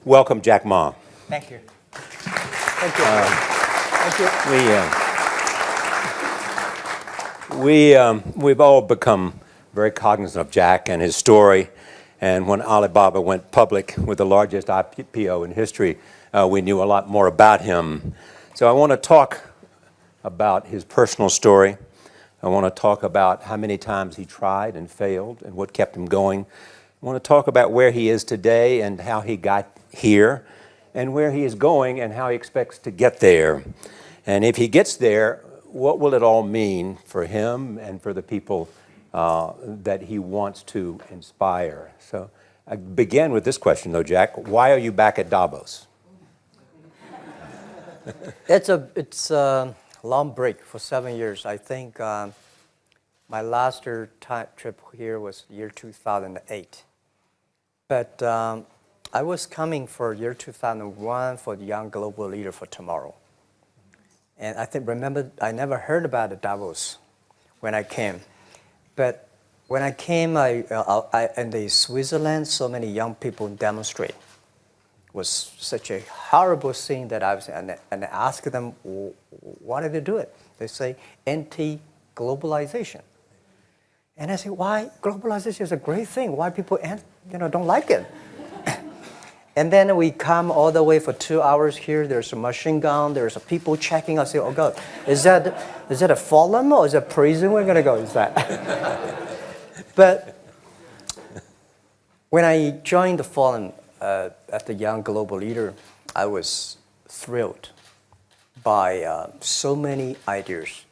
welcome Jack Ma. Thank you. Thank you. Thank you. We've all become very cognizant of Jack and his story. And when Alibaba went public with the largest IPO in history, we knew a lot more about him. So I want to talk about his personal story. I want to talk about how many times he tried and failed and what kept him going. I want to talk about where he is today and how he got here, and where he is going and how he expects to get there. And if he gets there, what will it all mean for him and for the people that he wants to inspire? So I begin with this question, though, Jack. Why are you back at Davos? It's a long break for 7 years. I think my last trip here was year 2008. But I was coming for year 2001 for the Young Global Leader for Tomorrow. And remember, I never heard about the Davos when I came. But when I came, in the Switzerland, so many young people demonstrate. It was such a horrible thing that I was, and I asked them, why did they do it? They say, anti-globalization. And I say, why? Globalization is a great thing. Why people don't like it? And then we come all the way for 2 hours here. There's a machine gun. There's a people checking. I say, oh God, is that a forum or is it a prison we're gonna go? Is that? But when I joined the forum as the Young Global Leader, I was thrilled by so many ideas.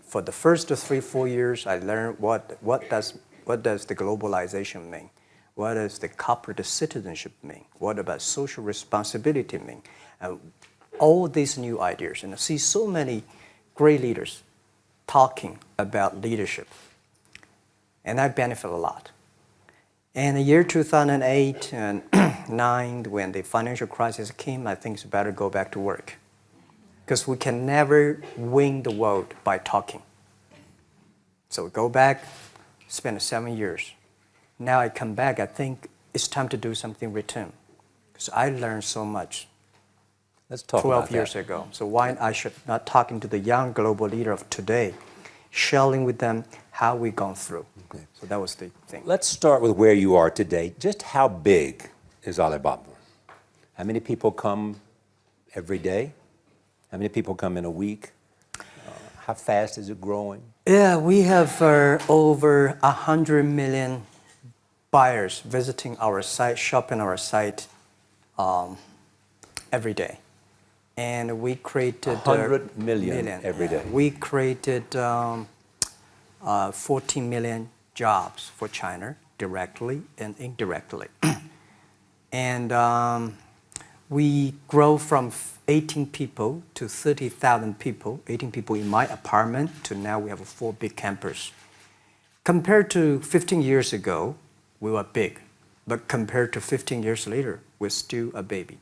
For the first 3-4 years, I learned what does the globalization mean? What does the corporate citizenship mean? What about social responsibility mean? All these new ideas, and I see so many great leaders talking about leadership, and I benefit a lot. And the year 2008 and 2009, when the financial crisis came, I think it's better go back to work, because we can never win the world by talking. So go back, spend 7 years. Now I come back, I think it's time to do something return. Because I learned so much. Let's talk 12 years ago. So why I should not talking to the young global leader of today, sharing with them how we've gone through. Okay. So that was the thing. Let's start with where you are today. Just how big is Alibaba? How many people come every day? How many people come in a week? How fast is it growing? Yeah, we have over 100 million buyers visiting our site, shopping our site every day. And we created 100 million every day. We created 14 million jobs for China, directly and indirectly. And we grow from 18 people to 30,000 people, 18 people in my apartment, to now we have a 4 big campus. Compared to 15 years ago, we were big, but compared to 15 years later, we're still a baby.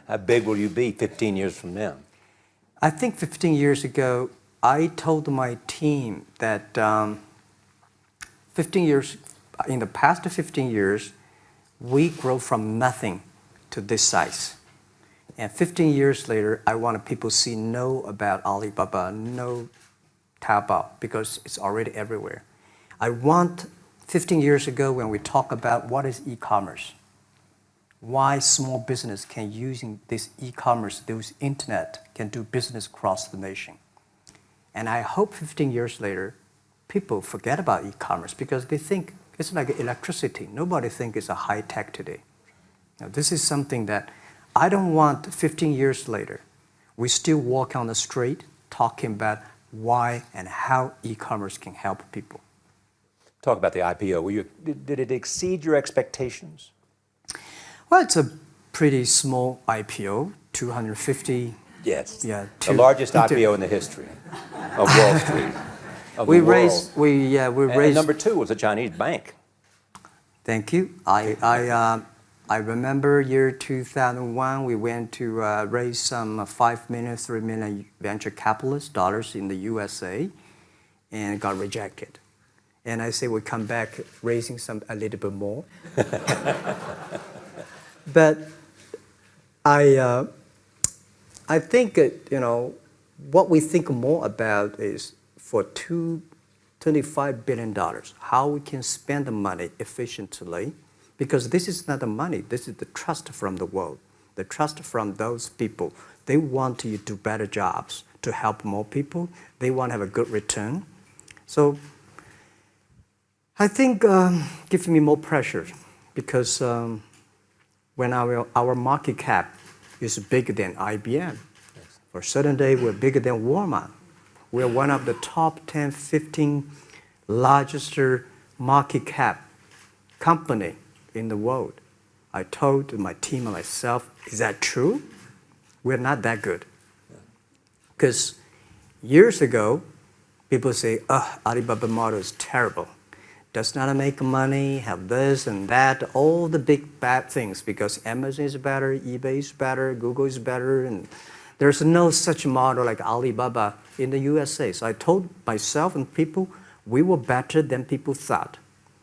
How big will you be 15 years from now? I think 15 years ago, I told my team that in the past 15 years, we grow from nothing to this size. And 15 years later, I want people to know about Alibaba, know Taobao, because it's already everywhere. I want 15 years ago when we talk about what is e-commerce, why small business can using this e-commerce, this internet, can do business across the nation. And I hope 15 years later, people forget about e-commerce because they think it's like electricity. Nobody thinks it's a high tech today. Now, this is something that I don't want 15 years later, we still walk on the street talking about why and how e-commerce can help people. Talk about the IPO. Did it exceed your expectations? Well, it's a pretty small IPO, 250. Yes. Yeah. The largest IPO in the history of Wall Street. We raised. And number 2 was a Chinese bank. Thank you. I remember year 2001. We went to raise some 5 million, 3 million venture capitalist dollars in the USA, and got rejected. And I say we come back raising a little bit more. But I think, what we think more about is for $25 billion, how we can spend the money efficiently, because this is not the money, this is the trust from the world, the trust from those people. They want you to do better jobs, to help more people. They want to have a good return. So I think gives me more pressure, because when our market cap is bigger than IBM, for a certain day we're bigger than Walmart. We're one of the top 10, 15 largest market cap company in the world. I told my team and myself, is that true? We're not that good. Because years ago, people say, Alibaba model is terrible. Does not make money, have this and that, all the big bad things, because Amazon is better, eBay is better, Google is better, and there's no such model like Alibaba in the USA. So I told myself and people, we were better than people thought.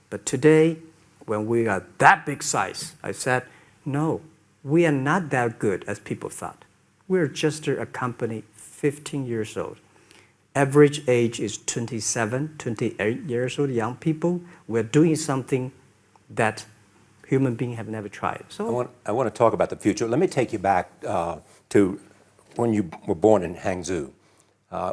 But today, when we are that big size, I said, no, we are not that good as people thought. We're just a company 15 years old. Average age is 27, 28 years old, young people. We're doing something that human beings have never tried. So I want to talk about the future. Let me take you back to when you were born in Hangzhou,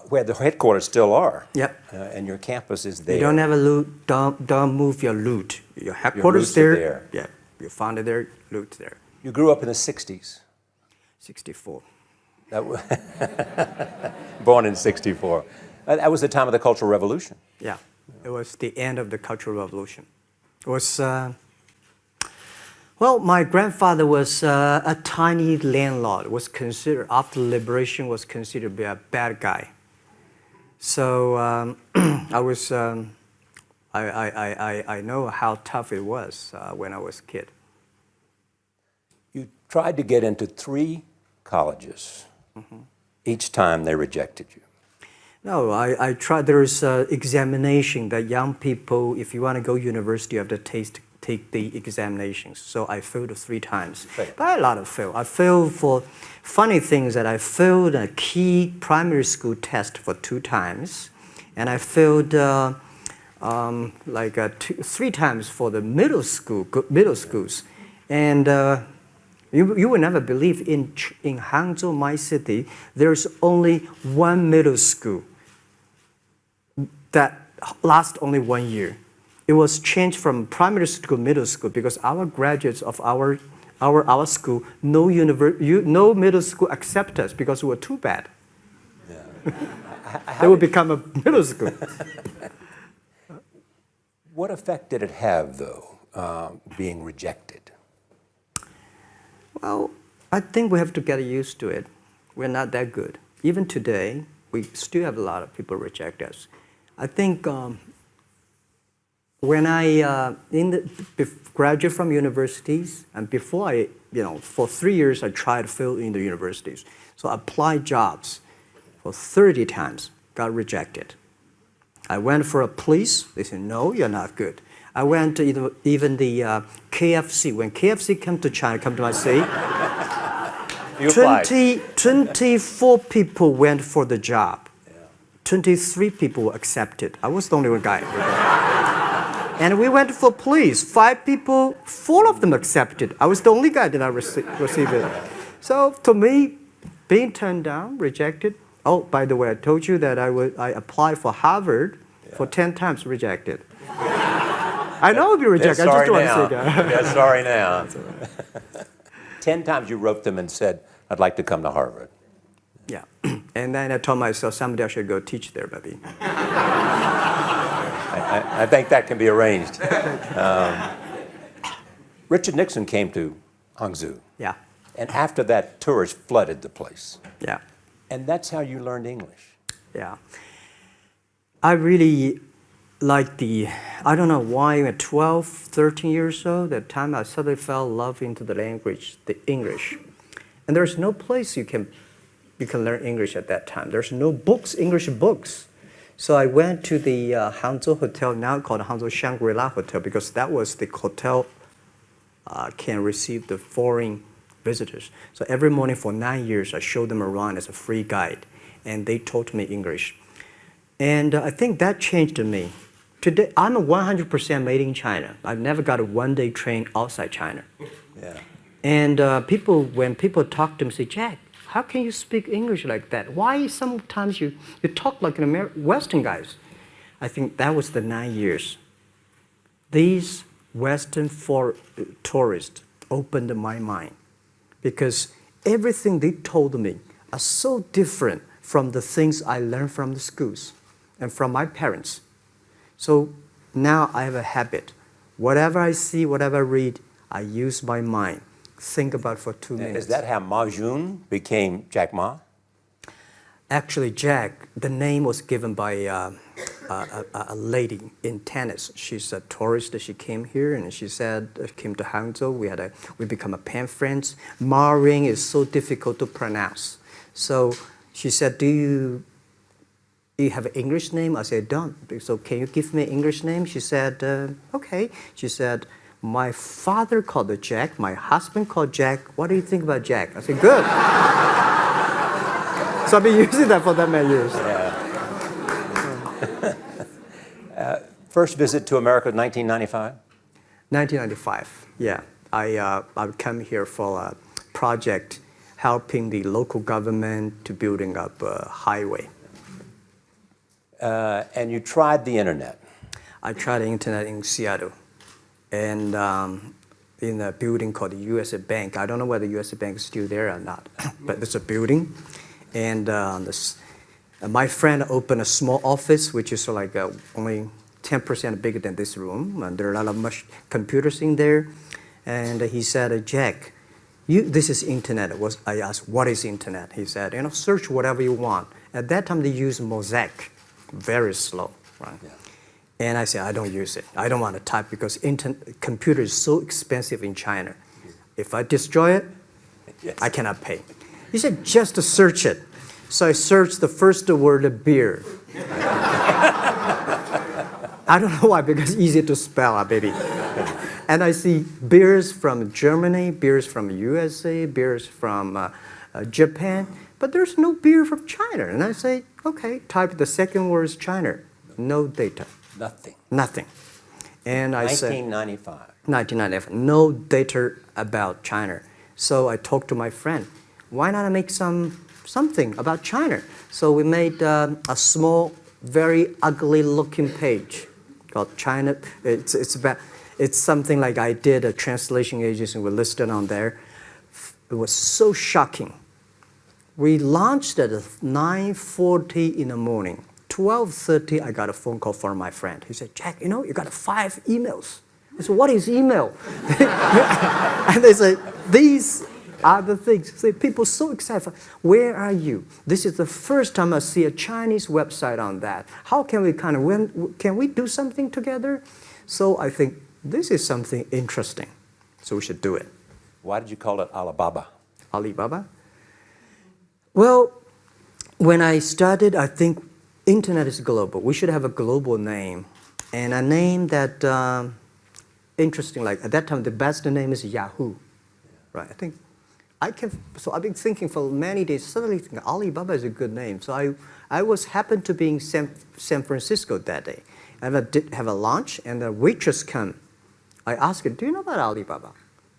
where the headquarters still are. Yep. And your campus is there. You don't have a loot, don't move your loot. Your headquarters Your roots are there. Yeah, you found it there, loot there. You grew up in the 60s. 64. Born in 64. That was the time of the Cultural Revolution. Yeah, it was the end of the Cultural Revolution. It was, well, my grandfather was a tiny landlord, was considered, after liberation, was considered to be a bad guy. So I know how tough it was when I was a kid. You tried to get into 3 colleges. Mm-hmm. Each time they rejected you. No, I tried. There is an examination that young people, if you want to go to university, you have to take the examinations. So I failed 3 times. Right. But a lot of fail. I failed for funny things that I failed a key primary school test for 2 times. And I failed 3 times for the middle schools. And you will never believe in Hangzhou, my city, there's only 1 middle school that lasts only 1 year. It was changed from primary school to middle school because our graduates of our school, no middle school accept us because we were too bad. Yeah. They would become a middle school. What effect did it have, though, being rejected? Well, I think we have to get used to it. We're not that good. Even today, we still have a lot of people reject us. I think when I graduated from universities, and before for 3 years I tried to fill in the universities. So I applied jobs for 30 times, got rejected. I went for a police, they said, no, you're not good. I went to even the KFC. When KFC came to China, come to my city, 24 people went for the job. 23 people were accepted. I was the only one guy. And we went for police. 5 people, 4 of them accepted. I was the only guy that I received it. So to me, being turned down, rejected. Oh, by the way, I told you that I applied for Harvard for 10 times, rejected. I know I'll be rejected. I just don't want to say that. They're sorry now. 10 times you wrote them and said, I'd like to come to Harvard. Yeah. And then I told myself, someday I should go teach there, maybe. I think that can be arranged. Richard Nixon came to Hangzhou. Yeah. And after that, tourists flooded the place. Yeah. And that's how you learned English. Yeah. I really like I don't know why, at 12, 13 years old, that time I suddenly fell in love into the language, the English. And there's no place you can learn English at that time. There's no books, English books. So I went to the Hangzhou Hotel, now called Hangzhou Shangri-La Hotel, because that was the hotel can receive the foreign visitors. So every morning for 9 years, I showed them around as a free guide, and they taught me English. And I think that changed me. Today, I'm 100% made in China. I've never got a one-day train outside China. Yeah. And when people talk to me, say, Jack, how can you speak English like that? Why sometimes you talk like an Western guys? I think that was the 9 years. These Western tourists opened my mind because everything they told me are so different from the things I learned from the schools and from my parents. So now I have a habit. Whatever I see, whatever I read, I use my mind. Think about for 2 minutes. Is that how Ma Jun became Jack Ma? Actually, Jack, the name was given by a lady in tennis. She's a tourist. She came here and she said, came to Hangzhou. We become a pen friends. Ma Ring is so difficult to pronounce. So she said, do you have an English name? I said, don't. So can you give me an English name? She said, okay. She said, my father called her Jack. My husband called Jack. What do you think about Jack? I said, good. So I've been using that for that many years. Yeah. First visit to America, 1995? 1995, yeah. I came here for a project helping the local government to building up a highway. And you tried the internet. I tried the internet in Seattle. And in a building called the U.S. Bank. I don't know whether the U.S. Bank is still there or not, but it's a building. And my friend opened a small office, which is like only 10% bigger than this room. And there are a lot of computers in there. And he said, Jack, this is internet. I asked, what is internet? He said, search whatever you want. At that time, they used Mosaic, very slow, right? Yeah. And I said, I don't use it. I don't want to type because computer is so expensive in China. If I destroy it, yes, I cannot pay. He said, just to search it. So I searched the first word, beer. I don't know why, because it's easy to spell, baby. And I see beers from Germany, beers from USA, beers from Japan, but there's no beer from China. And I say, okay, type the second word is China. No data. Nothing. And I said, 1995, no data about China. So I talked to my friend, why not make something about China? So we made a small, very ugly looking page called China. It's something like I did a translation agency, we listed on there. It was so shocking. We launched at 9:40 in the morning. 12:30, I got a phone call from my friend. He said, Jack, you got 5 emails. I said, what is email? And they say, these are the things. So people so excited. Where are you? This is the first time I see a Chinese website on that. How can we can we do something together? So I think this is something interesting. So we should do it. Why did you call it Alibaba? Alibaba? Well, when I started, I think internet is global. We should have a global name. And a name that, interesting, like at that time, the best name is Yahoo. Right? So I've been thinking for many days, suddenly think Alibaba is a good name. So I happened to be in San Francisco that day. I did have a lunch, and the waitress came. I asked her, do you know about Alibaba?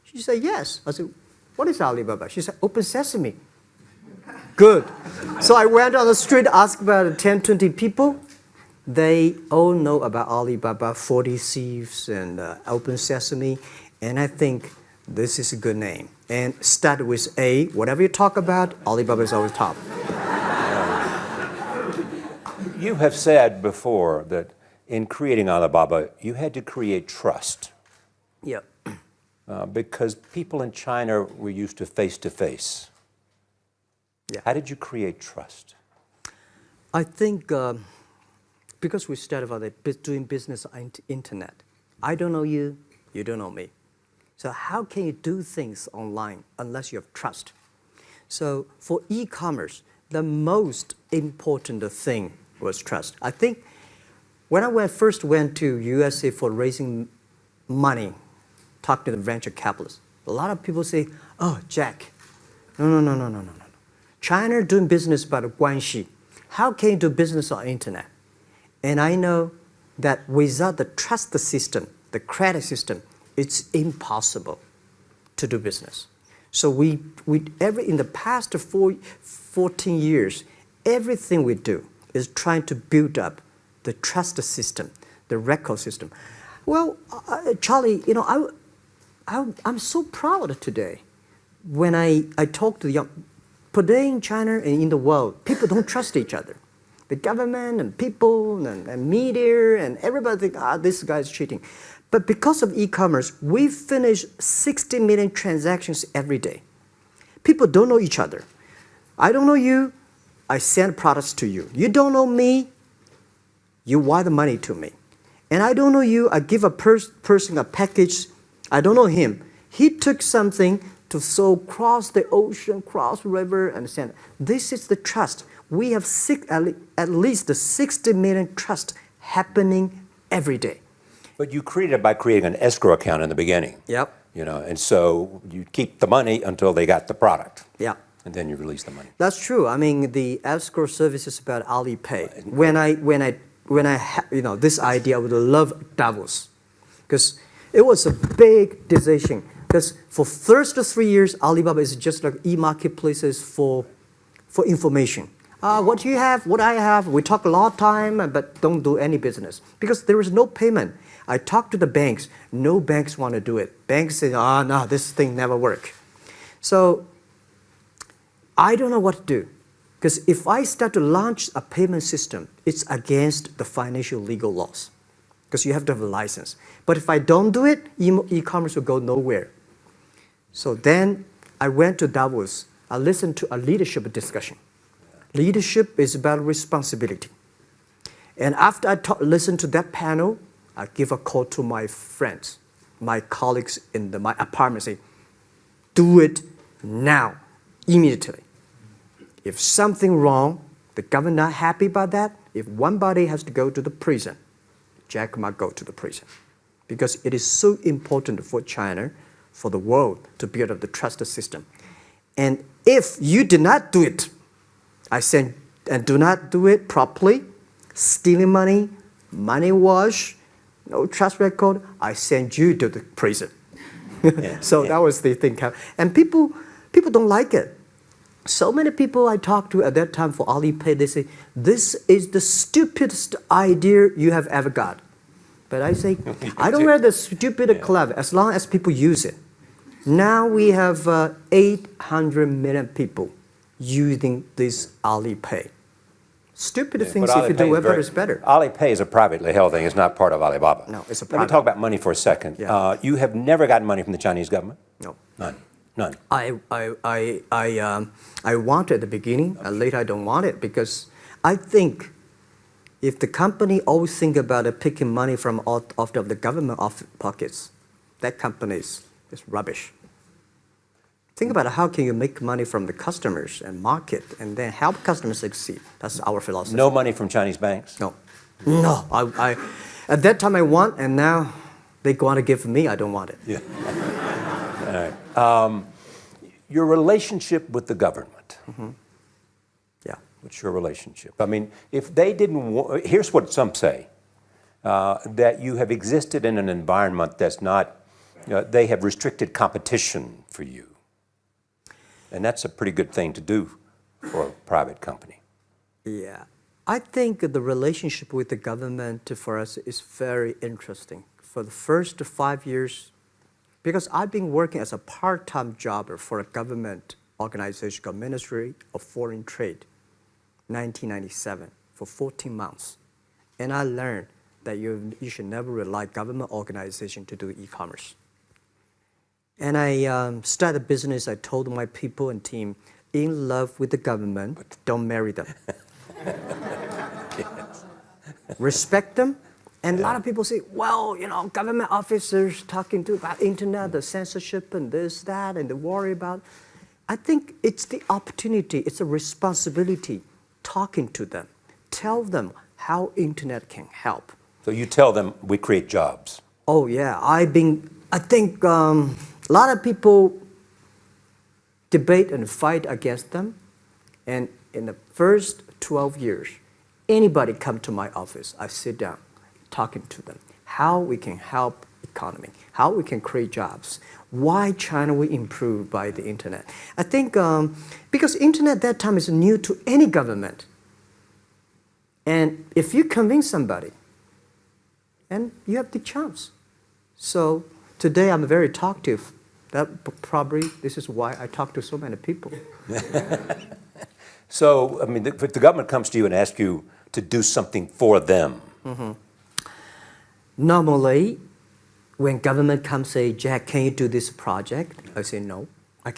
She said, yes. I said, what is Alibaba? She said, Open Sesame. Good. So I went on the street, asked about 10, 20 people. They all know about Alibaba, 40 Thieves, and Open Sesame. And I think this is a good name. And start with A. Whatever you talk about, Alibaba is always top. You have said before that in creating Alibaba, you had to create trust. Yep. Because people in China were used to face-to-face. Yeah. How did you create trust? I think because we started about doing business on internet. I don't know you, you don't know me. So how can you do things online unless you have trust? So for e-commerce, the most important thing was trust. I think when I first went to USA for raising money, talk to the venture capitalists, a lot of people say, oh, Jack, no. China doing business by the guanxi. How can you do business on internet? And I know that without the trust system, the credit system, it's impossible to do business. So in the past 14 years, everything we do is trying to build up the trust system, the record system. Well, Charlie, I'm so proud today when I talk to the young. Today in China and in the world, people don't trust each other. The government and people and media and everybody think, this guy's cheating. But because of e-commerce, we finish 60 million transactions every day. People don't know each other. I don't know you, I send products to you. You don't know me, you wire the money to me. And I don't know you, I give a person a package, I don't know him. He took something to cross the ocean, cross the river, and send. This is the trust. We have at least 60 million trust happening every day. But you created it by creating an escrow account in the beginning. Yep. And so you keep the money until they got the product. Yeah. And then you release the money. That's true. I mean, the escrow service is about Alipay. When I had this idea, I would love Davos, because it was a big decision. Because for first 3 years, Alibaba is just like e-marketplaces for information. What do you have? What I have? We talk a lot of time, but don't do any business. Because there is no payment. I talk to the banks. No banks want to do it. Banks say, no, this thing never work. So I don't know what to do. Because if I start to launch a payment system, it's against the financial legal laws. Because you have to have a license. But if I don't do it, e-commerce will go nowhere. So then I went to Davos. I listened to a leadership discussion. Leadership is about responsibility. And after I listened to that panel, I give a call to my friends, my colleagues in my apartment, say, do it now, immediately. If something wrong, the government not happy about that, if one body has to go to the prison, Jack might go to the prison. Because it is so important for China, for the world, to build up the trust system. And if you did not do it, I said, and do not do it properly, stealing money, money wash, no trust record, I send you to the prison. So that was the thing. And people don't like it. So many people I talked to at that time for Alipay, they say, this is the stupidest idea you have ever got. But I say, I don't wear the stupid clever as long as people use it. Now we have 800 million people using this Alipay. Stupid things, if you do whatever is better. Alipay is a privately held thing. It's not part of Alibaba. No, it's a private. Let me talk about money for a second. Yeah. You have never gotten money from the Chinese government? No. None. I want it at the beginning, and later I don't want it, because I think if the company always think about picking money from out of the government pockets, that company is rubbish. Think about how can you make money from the customers and market and then help customers succeed. That's our philosophy. No money from Chinese banks? No. No. I at that time I want, and now they want to give me, I don't want it. Yeah. All right. Your relationship with the government. Mm-hmm. Yeah. What's your relationship? I mean, if they didn't, here's what some say, that you have existed in an environment that's not, they have restricted competition for you. And that's a pretty good thing to do for a private company. Yeah. I think the relationship with the government for us is very interesting. For the first 5 years, because I've been working as a part-time jobber for a government organization called Ministry of Foreign Trade, 1997, for 14 months. And I learned that you should never rely on government organization to do e-commerce. And I started a business. I told my people and team, in love with the government, but don't marry them. Yes. Respect them. And a lot of people say, well, government officers talking about internet, the censorship and this, that, and they worry about. I think it's the opportunity, it's a responsibility talking to them, tell them how internet can help. So you tell them we create jobs. Oh yeah, I think a lot of people debate and fight against them. And in the first 12 years, anybody come to my office, I sit down talking to them, how we can help economy, how we can create jobs, why China will improve by the internet. I think because internet that time is new to any government. And if you convince somebody, and you have the chance. So today I'm very talkative. Probably this is why I talk to so many people. So, I mean, if the government comes to you and asks you to do something for them. Normally, when government comes say, Jack, can you do this project? I say no. I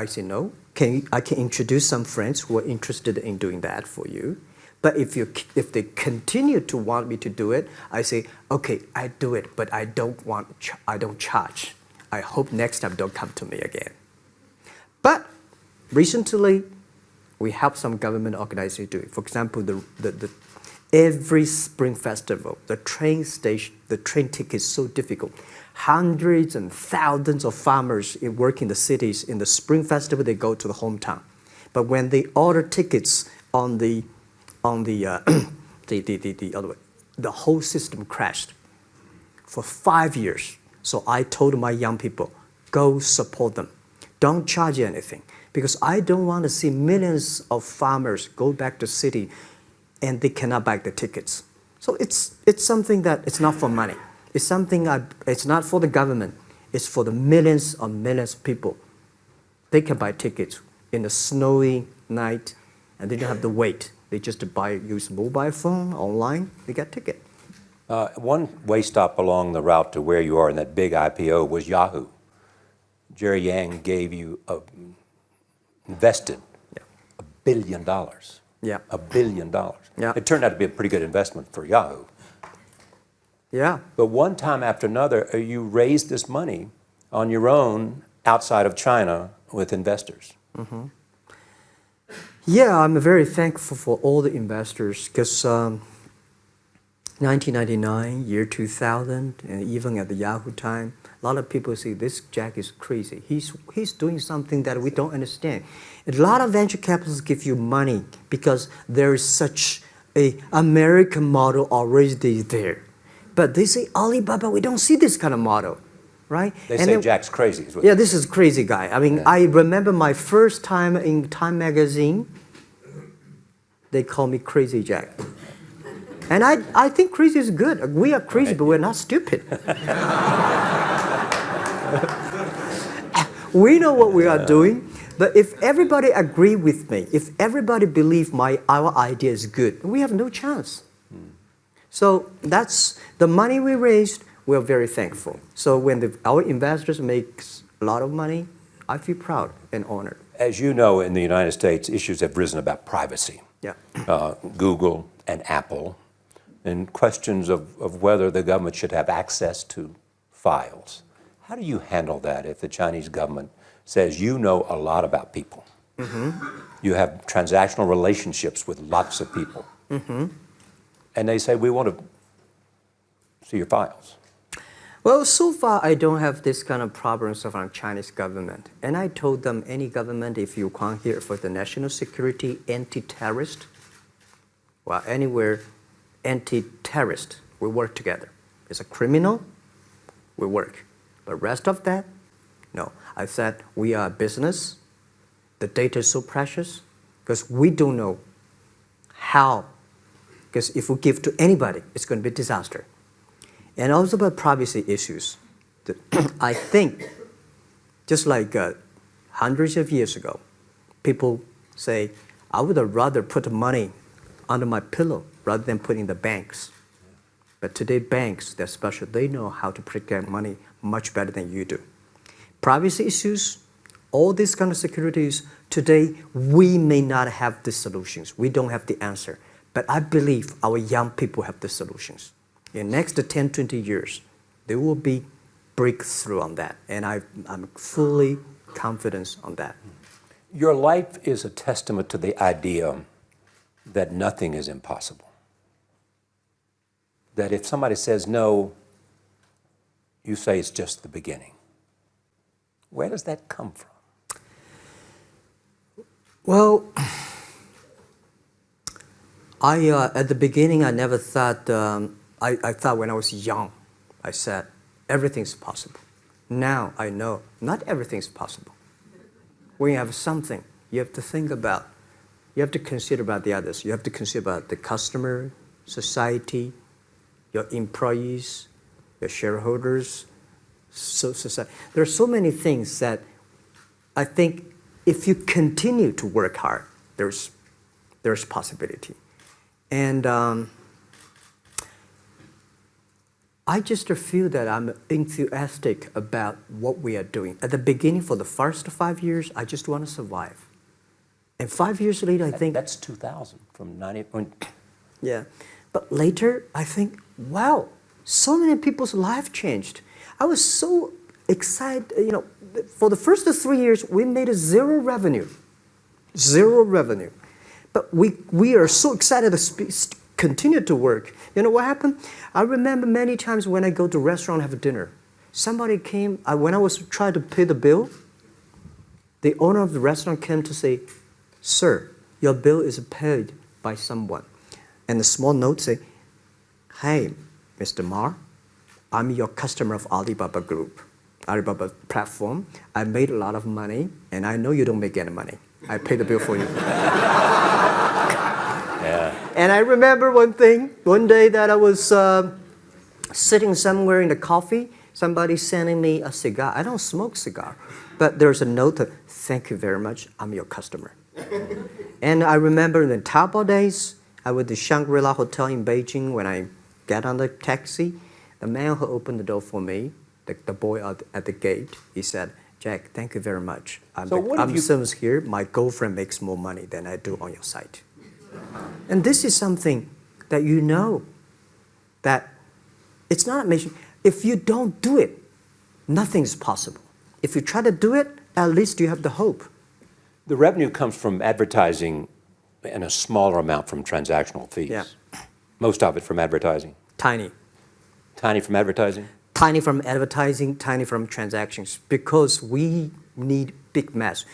say no. I can introduce some friends who are interested in doing that for you. But if they continue to want me to do it, I say, okay, I do it, but I don't charge. I hope next time don't come to me again. But recently, we help some government organizations do it. For example, every Spring Festival, the train ticket is so difficult. Hundreds and thousands of farmers work in the cities. In the Spring Festival, they go to the hometown. But when they order tickets on the other way, the whole system crashed for 5 years. So I told my young people, go support them. Don't charge anything. Because I don't want to see millions of farmers go back to city and they cannot buy the tickets. So it's something that it's not for money. It's something it's not for the government. It's for the millions of people. They can buy tickets in a snowy night and they don't have to wait. They just use mobile phone, online, they get ticket. One way stop along the route to where you are in that big IPO was Yahoo. Jerry Yang gave you invested $1 billion. Yeah. $1 billion. Yeah. It turned out to be a pretty good investment for Yahoo. Yeah. But one time after another, you raised this money on your own outside of China with investors. Yeah, I'm very thankful for all the investors because 1999, year 2000, and even at the Yahoo time, a lot of people say this Jack is crazy. He's doing something that we don't understand. A lot of venture capitalists give you money because there is such an American model already there. But they say, Alibaba, we don't see this kind of model, right? They say Jack's crazy. Yeah, this is crazy guy. I mean, I remember my first time in Time magazine, they call me Crazy Jack. And I think crazy is good. We are crazy, but we're not stupid. We know what we are doing, but if everybody agree with me, if everybody believe our idea is good, we have no chance. So that's the money we raised. We're very thankful. So when our investors make a lot of money, I feel proud and honored. As you know, in the United States, issues have risen about privacy. Yeah. Google and Apple, and questions of whether the government should have access to files. How do you handle that if the Chinese government says you know a lot about people? You have transactional relationships with lots of people. And they say, we want to see your files. Well, so far I don't have this kind of problems from Chinese government. And I told them, any government, if you come here for the national security, anti-terrorist, well, anywhere, anti-terrorist, we work together. It's a criminal, we work. But rest of that, no. I said, we are a business. The data is so precious because we don't know how. Because if we give to anybody, it's going to be a disaster. And also about privacy issues. I think, just like hundreds of years ago, people say, I would rather put money under my pillow rather than put in the banks. But today, banks, they're special. They know how to protect money much better than you do. Privacy issues, all these kind of securities, today, we may not have the solutions. We don't have the answer. But I believe our young people have the solutions. In the next 10, 20 years, there will be breakthrough on that. And I'm fully confident on that. Your life is a testament to the idea that nothing is impossible. That if somebody says no, you say it's just the beginning. Where does that come from? Well, at the beginning, I never thought, I thought when I was young, I said, everything's possible. Now I know not everything's possible. When you have something, you have to think about, you have to consider about the others. You have to consider about the customer, society, your employees, your shareholders, society. There are so many things that I think if you continue to work hard, there's possibility. And I just feel that I'm enthusiastic about what we are doing. At the beginning, for the first 5 years, I just want to survive. And 5 years later, I think... That's 2000, from 90... Yeah. But later, I think, wow, so many people's life changed. I was so excited, you know, for the first 3 years, we made zero revenue. Zero revenue. But we are so excited to continue to work. You know what happened? I remember many times when I go to a restaurant and have dinner, somebody came, when I was trying to pay the bill, the owner of the restaurant came to say, "Sir, your bill is paid by someone." And the small note say, "Hey, Mr. Ma, I'm your customer of Alibaba Group, Alibaba platform. I made a lot of money, and I know you don't make any money. I pay the bill for you." Yeah. And I remember one day that I was sitting somewhere in the coffee, somebody sending me a cigar. I don't smoke cigar, but there's a note, "Thank you very much, I'm your customer." And I remember in the Taobao days, I was at the Shangri-La Hotel in Beijing. When I got on the taxi, the man who opened the door for me, the boy at the gate, he said, "Jack, thank you very much. I'm service here. My girlfriend makes more money than I do on your site." And this is something that you know, that it's not amazing. If you don't do it, nothing's possible. If you try to do it, at least you have the hope. The revenue comes from advertising and a smaller amount from transactional fees. Yeah. Most of it from advertising. Tiny. Tiny from advertising? Tiny from advertising, tiny from transactions, because we need big mass.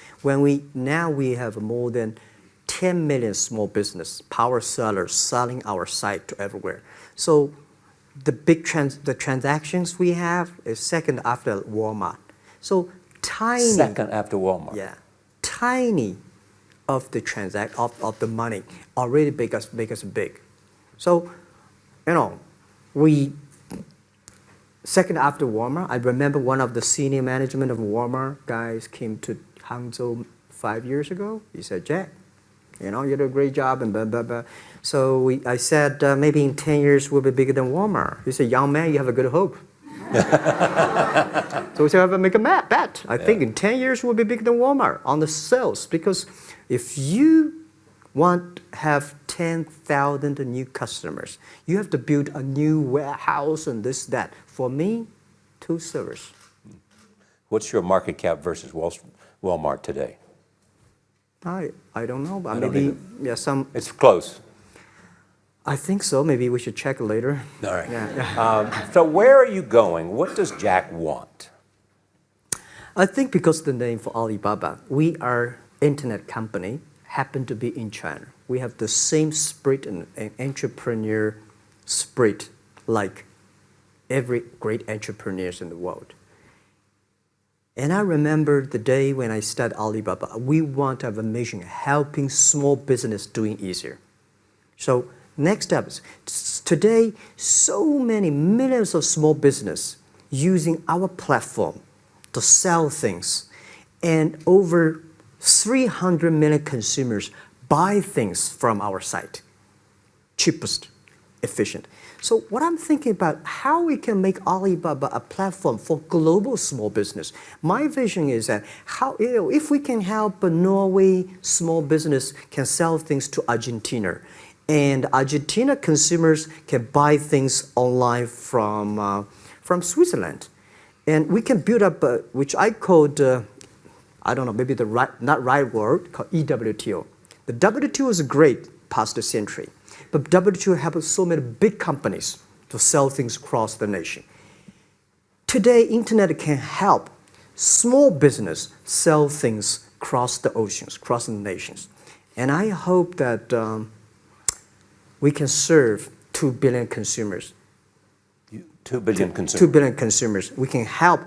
Now we have more than 10 million small business power sellers selling our site to everywhere. So the the transactions we have is second after Walmart. So tiny. Second after Walmart. Yeah, tiny of the of the money already make us big. So, you know, second after Walmart. I remember one of the senior management of Walmart guys came to Hangzhou 5 years ago. He said, "Jack, you know, you did a great job," and blah, blah, blah. So I said, maybe in 10 years we'll be bigger than Walmart. He said, "Young man, you have a good hope." So we said, "I make a bet. I think in 10 years we'll be bigger than Walmart on the sales." Because if you want to have 10,000 new customers, you have to build a new warehouse and this, that. For me, 2 servers. What's your market cap versus Walmart today? I don't know, but I don't maybe some. It's close. I think so. Maybe we should check later. All right. Yeah. So where are you going? What does Jack want? I think because of the name for Alibaba, we are internet company, happen to be in China. We have the same spirit and entrepreneur spirit like every great entrepreneurs in the world. And I remember the day when I started Alibaba, we want to have a mission helping small business doing easier. So next step is today, so many millions of small business using our platform to sell things, and over 300 million consumers buy things from our site. Cheapest, efficient. So what I'm thinking about, how we can make Alibaba a platform for global small business. My vision is that if we can help a Norway small business can sell things to Argentina, and Argentina consumers can buy things online from Switzerland, and we can build up which I called I don't know, maybe not right word, called EWTO. The WTO is great, past century. But WTO helps so many big companies to sell things across the nation. Today, internet can help small business sell things across the oceans, across the nations. And I hope that we can serve 2 billion consumers. 2 billion consumers. 2 billion consumers. We can help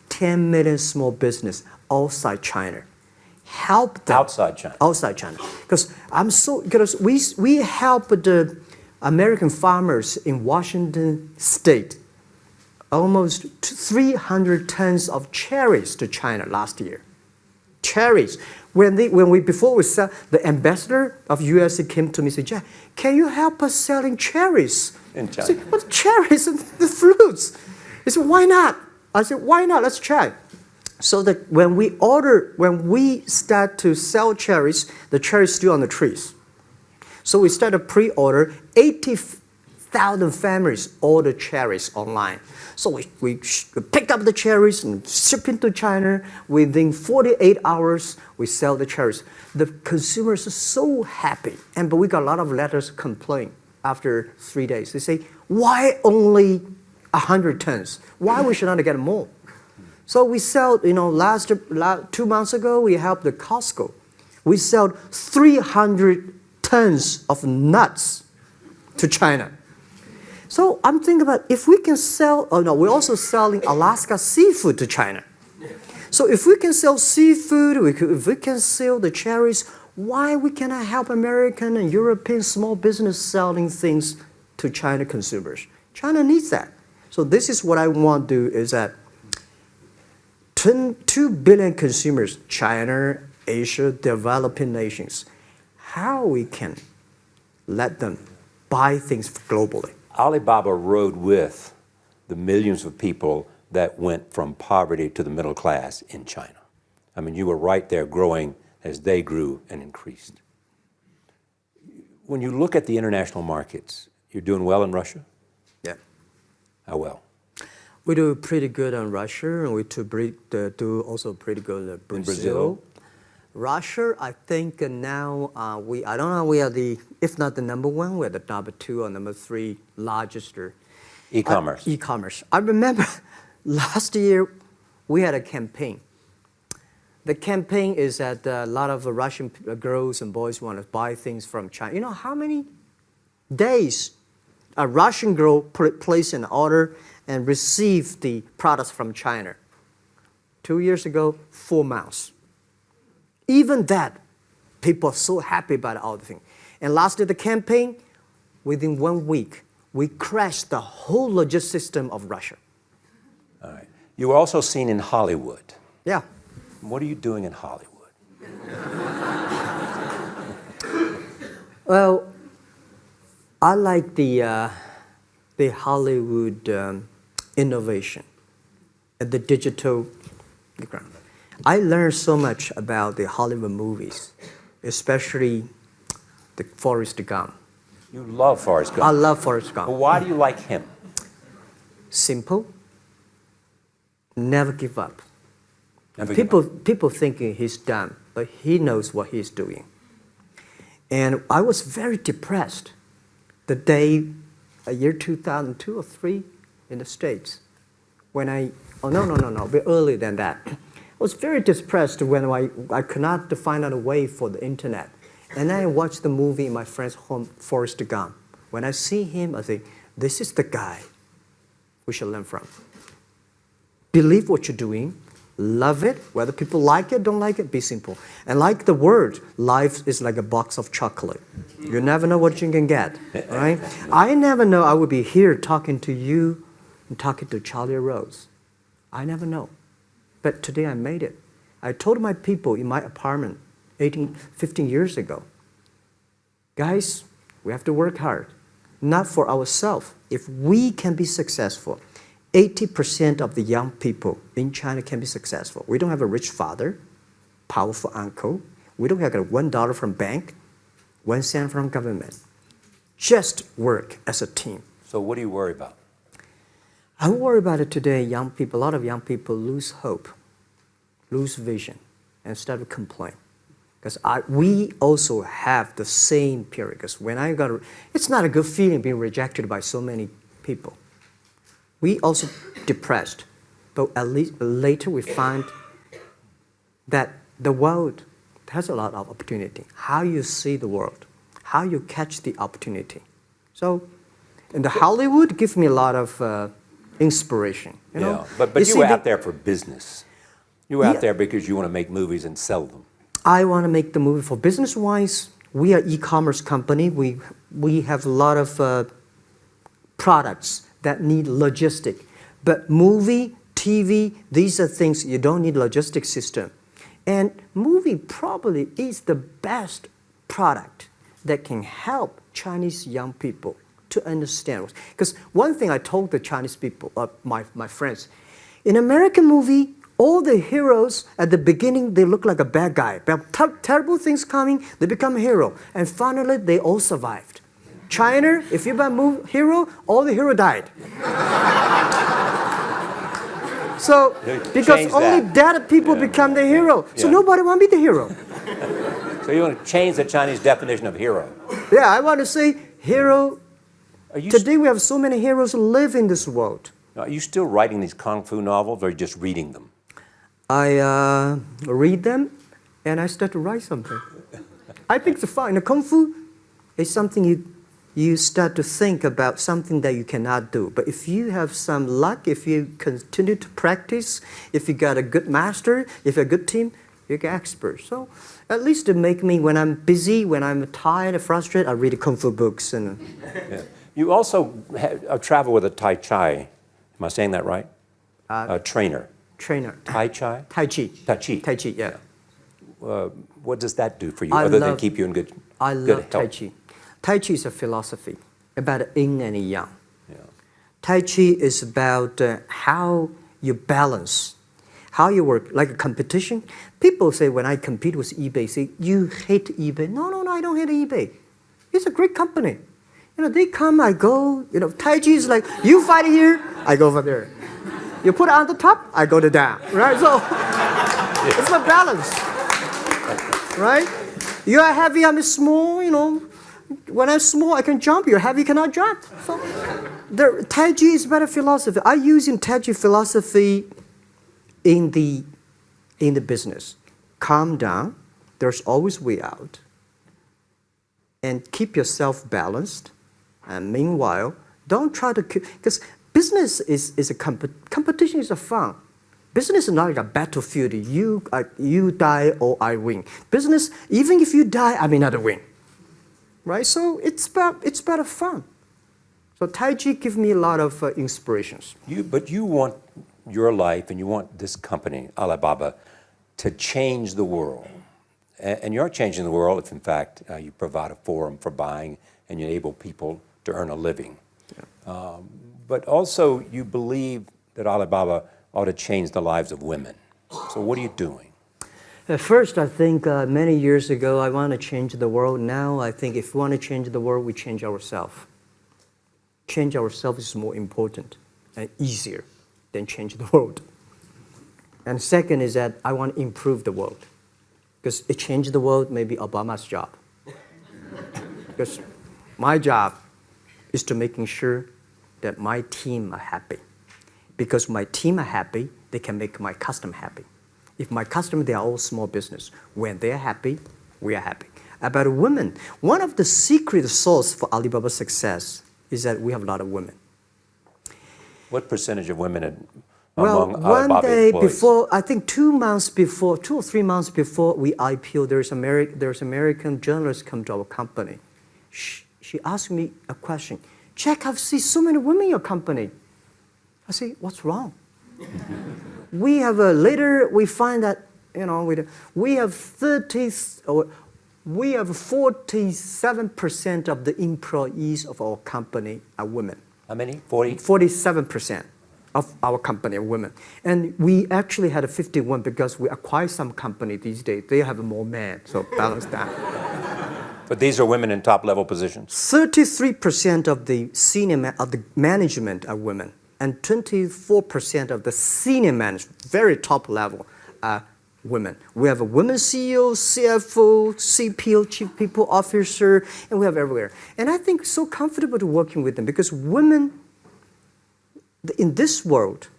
10 million small business outside China. Help them. Outside China. Outside China. Because we help the American farmers in Washington State almost 300 tons of cherries to China last year. Cherries. Before we sell, the ambassador of USA came to me and said, Jack, can you help us selling cherries? In China. I said, what cherries and the fruits? He said, why not? I said, why not? Let's try. So that when we start to sell cherries, the cherries still on the trees. So we start a pre-order, 80,000 families order cherries online. So we pick up the cherries and ship into China. Within 48 hours, we sell the cherries. The consumers are so happy. But we got a lot of letters complaint after 3 days. They say, why only 100 tons? Why we should not get more? So we sell, 2 months ago, we helped the Costco. We sell 300 tons of nuts to China. So I'm thinking about if we can sell, we're also selling Alaska seafood to China. So if we can sell seafood, if we can sell the cherries, why we cannot help American and European small business selling things to China consumers? China needs that. So this is what I want to do is that 2 billion consumers, China, Asia, developing nations, how we can let them buy things globally. Alibaba rode with the millions of people that went from poverty to the middle class in China. I mean, you were right there growing as they grew and increased. When you look at the international markets, you're doing well in Russia? Yeah. How well? We do pretty good in Russia, and we do also pretty good in Brazil. In Brazil? Russia, I think now I don't know, we are if not the number 1, we're the number 2 or number 3 largest E-commerce. E-commerce. I remember last year we had a campaign. The campaign is that a lot of Russian girls and boys want to buy things from China. You know how many days a Russian girl placed an order and received the products from China? 2 years ago, 4 months. Even that, people are so happy about all the thing. And last year, the campaign, within 1 week, we crashed the whole logistics system of Russia. All right. You were also seen in Hollywood. Yeah. What are you doing in Hollywood? Well, I like the Hollywood innovation and the digital background. I learned so much about the Hollywood movies, especially the Forrest Gump. You love Forrest Gump. I love Forrest Gump. Well, why do you like him? Simple. Never give up. Never give up. People thinking he's dumb, but he knows what he's doing. And I was very depressed the day, year 2002 or 3 in the States, when a bit earlier than that. I was very depressed when I could not find out a way for the internet. And then I watched the movie in my friend's home, Forrest Gump. When I see him, I think, this is the guy we should learn from. Believe what you're doing, love it, whether people like it, don't like it, be simple. And like the word, life is like a box of chocolate. You never know what you can get, right? I never know I would be here talking to you and talking to Charlie Rose. I never know. But today I made it. I told my people in my apartment 15 years ago, guys, we have to work hard, not for ourselves. If we can be successful, 80% of the young people in China can be successful. We don't have a rich father, powerful uncle. We don't have $1 from bank, 1 cent from government. Just work as a team. So what do you worry about? I worry about it today. Young people, a lot of young people lose hope, lose vision, and start to complain. Because we also have the same period. Because when it's not a good feeling being rejected by so many people. We also depressed, but at least later we find that the world has a lot of opportunity. How you see the world, how you catch the opportunity. So, in the Hollywood gives me a lot of inspiration. You know? But you were out there for business. You were out there because you want to make movies and sell them. I want to make the movie for business-wise. We are e-commerce company. We have a lot of products that need logistic. But movie, TV, these are things you don't need logistic system. And movie probably is the best product that can help Chinese young people to understand. Because one thing I told the Chinese people, my friends, in American movie, all the heroes at the beginning, they look like a bad guy. Terrible things coming, they become a hero. And finally, they all survived. China, if you become hero, all the hero died. So, because only dead people become the hero. So nobody want to be the hero. So you want to change the Chinese definition of hero? Yeah, I want to say hero. Today we have so many heroes live in this world. Are you still writing these kung fu novels or are you just reading them? I read them and I start to write something. I think it's fun. The kung fu is something you start to think about something that you cannot do. But if you have some luck, if you continue to practice, if you got a good master, if you're a good team, you get expert. So at least to make me, when I'm busy, when I'm tired or frustrated, I read kung fu books. And You also travel with a Tai Chi. Am I saying that right? A trainer. Tai Chi? Tai Chi. Tai Chi. Tai Chi, yeah. What does that do for you other than keep you in good health? I love Tai Chi. Tai Chi is a philosophy about yin and yang. Yeah. Tai Chi is about how you balance, how you work, like a competition. People say when I compete with eBay, say, you hate eBay. No, I don't hate eBay. It's a great company. You know, they come, I go. You know, Tai Chi is like, you fight here, I go over there. You put it on the top, I go to down, right? So it's a balance, right? You are heavy, I'm small, you know. When I'm small, I can jump. You're heavy, you cannot jump. So the Tai Chi is better philosophy. I use in Tai Chi philosophy in the business. Calm down. There's always way out. And keep yourself balanced. And meanwhile, don't try to because business is a competition is a fun. Business is not like a battlefield. You die or I win. Business, even if you die, I may not win. Right? So it's about fun. So Tai Chi gives me a lot of inspirations. But you want your life and you want this company, Alibaba, to change the world. And you're changing the world if, in fact, you provide a forum for buying and you enable people to earn a living. Yeah. But also, you believe that Alibaba ought to change the lives of women. So what are you doing? At first, I think many years ago, I want to change the world. Now, I think if we want to change the world, we change ourselves. Change ourselves is more important and easier than change the world. And second is that I want to improve the world. Because it changed the world, maybe Obama's job. Because my job is to making sure that my team are happy. Because my team are happy, they can make my customer happy. If my customer, they are all small business. When they're happy, we are happy. About women, one of the secret source for Alibaba's success is that we have a lot of women. What percentage of women among Alibaba employees? One day before, I think 2 or 3 months before we IPO, there's American journalist come to our company. She asked me a question. Jack, I've seen so many women in your company. I say, what's wrong? We have later we find that we have 47% of the employees of our company are women. How many? 47% of our company are women. And we actually had a 51 because we acquired some company these days. They have more men, so balance that. But these are women in top-level positions? 33% of the of the management are women. And 24% of the senior management, very top level, are women. We have a women CEO, CFO, CPO, Chief People Officer, and we have everywhere. And I think so comfortable to working with them because women, in this world,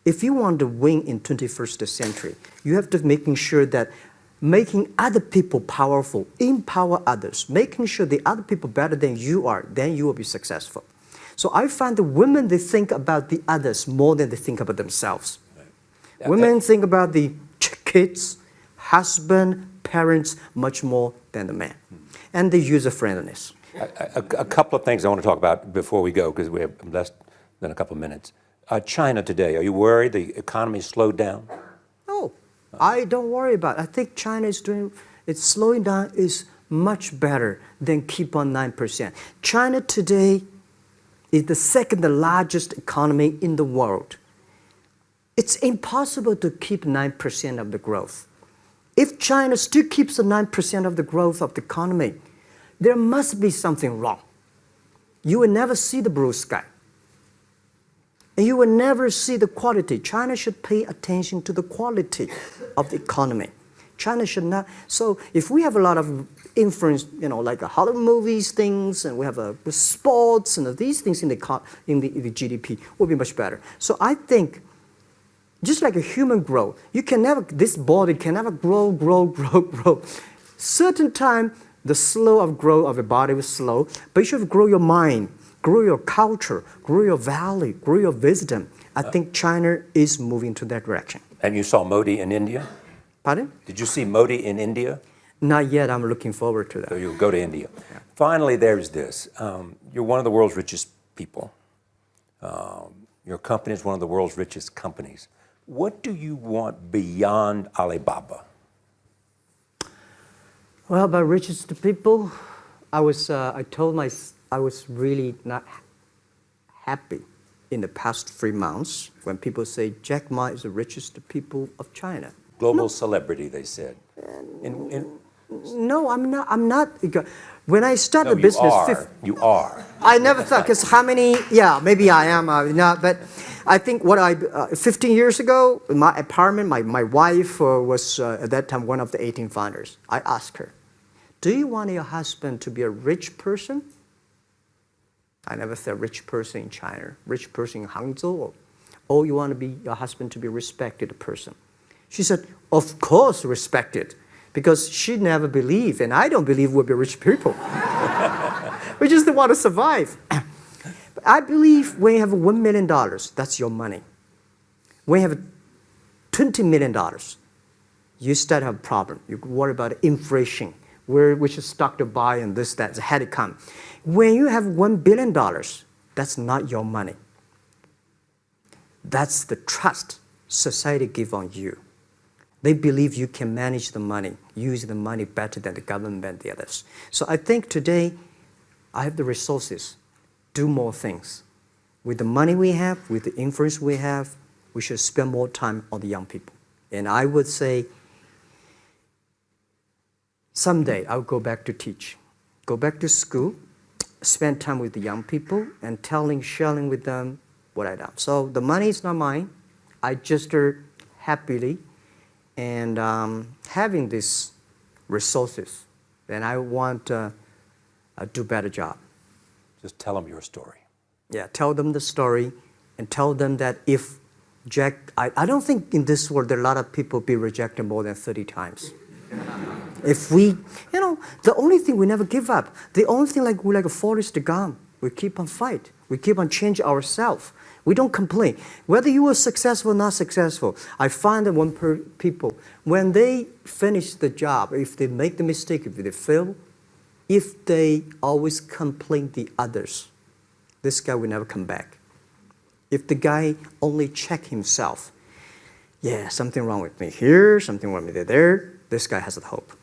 if you want to win in 21st century, you have to making sure that making other people powerful, empower others, making sure the other people better than you are, then you will be successful. So I find the women, they think about the others more than they think about themselves. Right. Women think about the kids, husband, parents, much more than the man. And the user-friendliness. A couple of things I want to talk about before we go, because we have less than a couple of minutes. China today, are you worried the economy slowed down? No, I don't worry about it. I think China is doing, it's slowing down is much better than keep on 9%. China today is the second largest economy in the world. It's impossible to keep 9% of the growth. If China still keeps the 9% of the growth of the economy, there must be something wrong. You will never see the blue sky. And you will never see the quality. China should pay attention to the quality of the economy. China should not. So if we have a lot of influence, like Hollywood movies, things, and we have sports and these things in the GDP, will be much better. So I think, just like a human growth, this body can never grow. Certain time, the slow of growth of a body is slow, but you should grow your mind, grow your culture, grow your value, grow your wisdom. I think China is moving to that direction. And you saw Modi in India? Pardon? Did you see Modi in India? Not yet. I'm looking forward to that. So you'll go to India. Yeah. Finally, there's this. You're one of the world's richest people. Your company is one of the world's richest companies. What do you want beyond Alibaba? Well, about richest people, I was really not happy in the past 3 months when people say Jack Ma is the richest people of China. Global celebrity, they said. No, I'm not. When I started business, you are. I never thought, because maybe I am, but I think 15 years ago, in my apartment, my wife was at that time one of the 18 founders. I asked her, do you want your husband to be a rich person? I never said rich person in China, rich person in Hangzhou, or you want your husband to be a respected person. She said, of course respected, because she never believed, and I don't believe we'll be rich people. We just want to survive. But I believe when you have $1 million, that's your money. When you have $20 million, you start to have a problem. You worry about inflation, which stock to buy and this, that, had to come. When you have $1 billion, that's not your money. That's the trust society gives on you. They believe you can manage the money, use the money better than the government and the others. So I think today, I have the resources, do more things. With the money we have, with the influence we have, we should spend more time on the young people. And I would say, someday I'll go back to teach, go back to school, spend time with the young people, and sharing with them what I've done. So the money is not mine. I just happily and having these resources, then I want to do a better job. Just tell them your story. Yeah, tell them the story and tell them that if Jack, I don't think in this world there are a lot of people be rejected more than 30 times. If we, the only thing we never give up, the only thing we're like a Forrest Gump, we keep on fight. We keep on changing ourselves. We don't complain. Whether you were successful or not successful, I find that people, when they finish the job, if they make the mistake, if they fail, if they always complain the others, this guy will never come back. If the guy only check himself, something wrong with me here, something wrong with me there, this guy has a hope.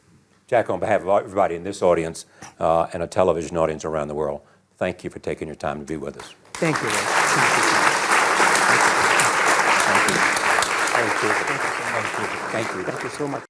Jack, on behalf of everybody in this audience and a television audience around the world, thank you for taking your time to be with us. Thank you. Thank you. Thank you so much.